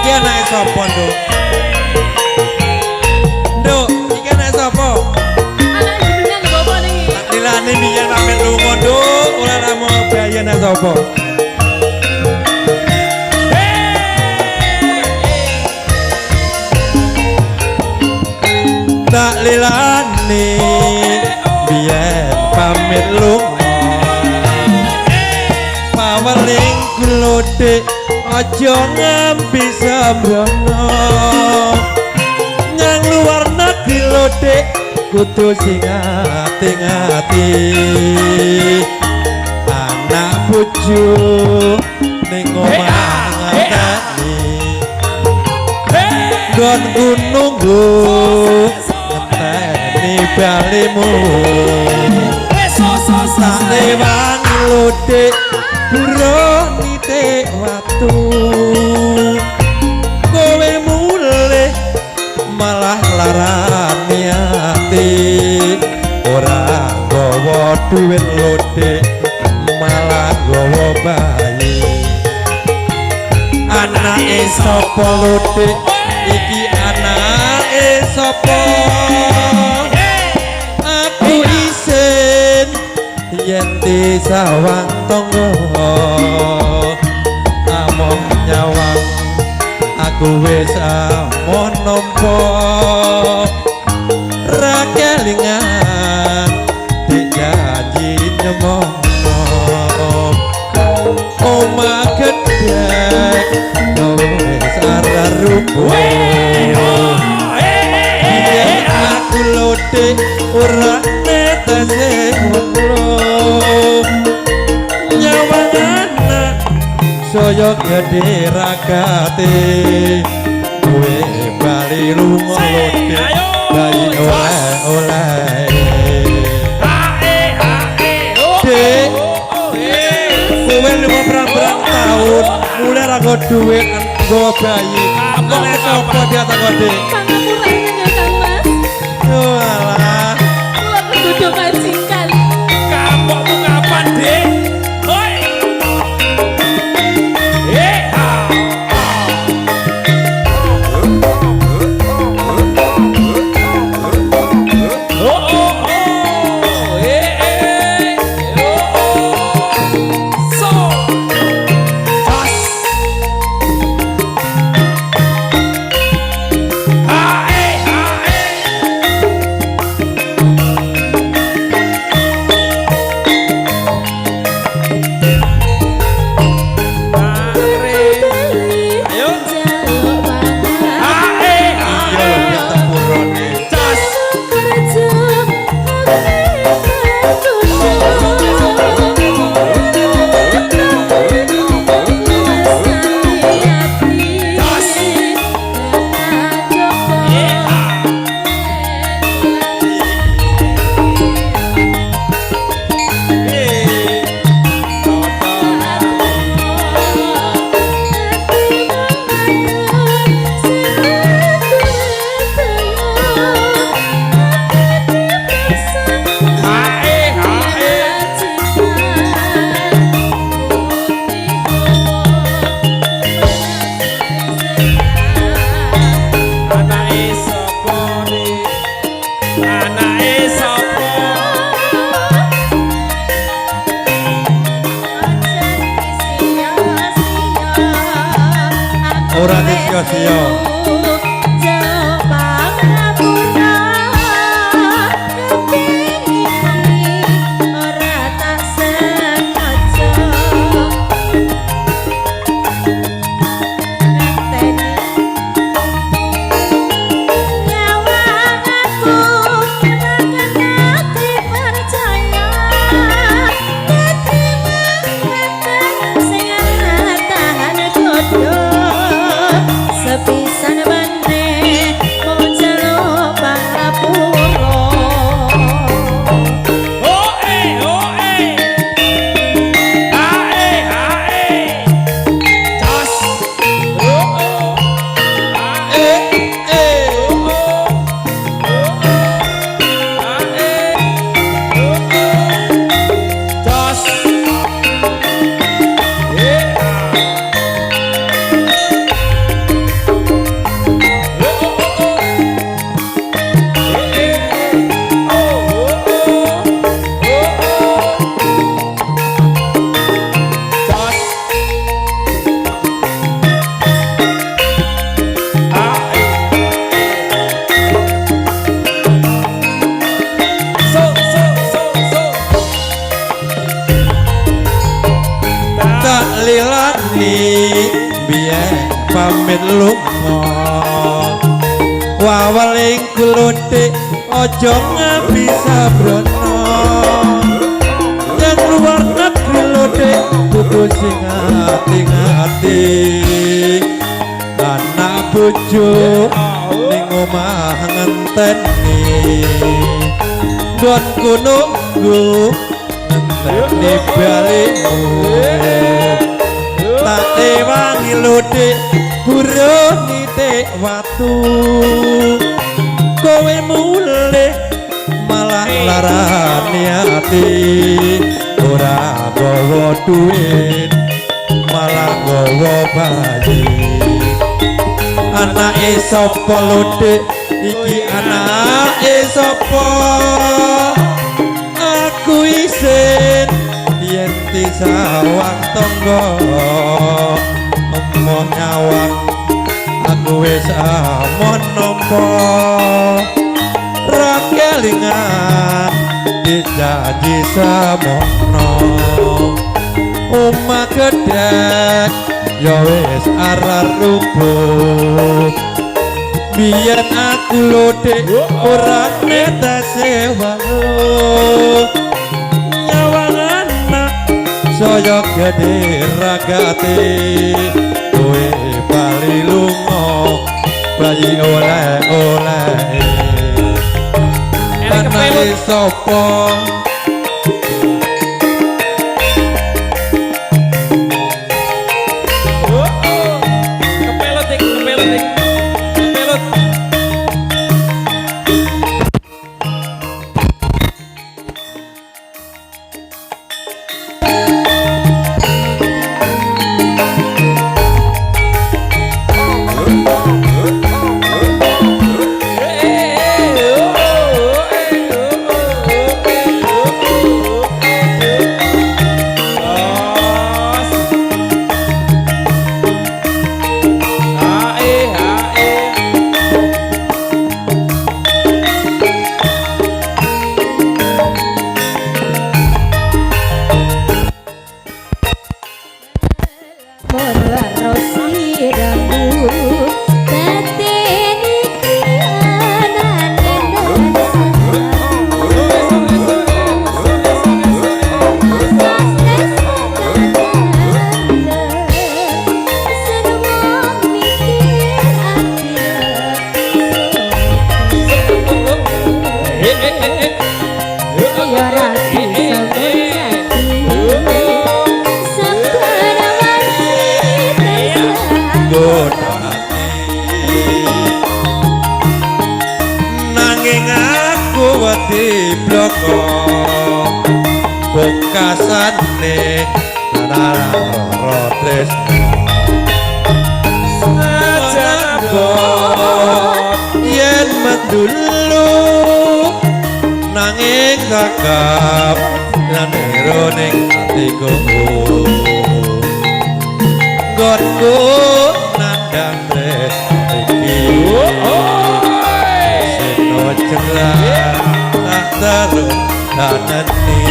Iki anake sapa, Nduk? Nduk, iki anake sapa? Anak jenengan lho bapak niki. Tak dilani biyen pamit lunga, Nduk. Ora ramu bayi anake sapa? Tak lilani biyen pamit lunga. Paweling glodhek aja ngambi sembrono. Nyang luar negeri lodhek kudu sing ati-ati. Anak bojo ning omah ngenteni. Gon nunggu ngenteni balimu. Sane wangi lodhek burung nitik watu. Kowe mulih malah larani ati. Ora gawa duit lodhek malah gawa bayi. Anake sapa lodhek iki anake sapa? Aku isin yen disawang tangga among nyawang aku wis amon nampa ra kelingan dik janji nyemono omah gedhe wis arep rubuh aku lodhek ora netese nyawang anak saya gede ragate kowe bali lunga lodhek bayi oleh dek kowe lima berang tahun mulai rago duit nggo bayi ngene sapa dia tak dek Pangapunten ya Kang Mas. walah Kula kedudukan majikan. Kapokmu kapan, Dik? Hoi. ora sia-sia Sepisan lali-lali biyen pamit lunga wawaling kluthik aja ngambi sabrono yen luar negeri luthik kudu sing ati-ati anak bojo ning omah ngenteni don nunggu ngenteni balikmu tak ewangi luthik burung nitik watu kowe mulih malah larani ati ora gawa duit malah gawa bayi anake sapa luthik iki anake sapa aku isin yen disawang tangga emoh nyawang aku wis amon nampa ra kelingan dijanji samono omah gedhek ya wis arar rubuh biyen aku luthik ora netese waluh nyawang anak saya gede ragate kowe bali lunga bayi oleh-oleh anake sapa nanging aku wedi bloko bokasane lara tresno sajan yen mendulu nanging kakap lan ning atiku nggonku nandang iki seno cerah tak taruh tanani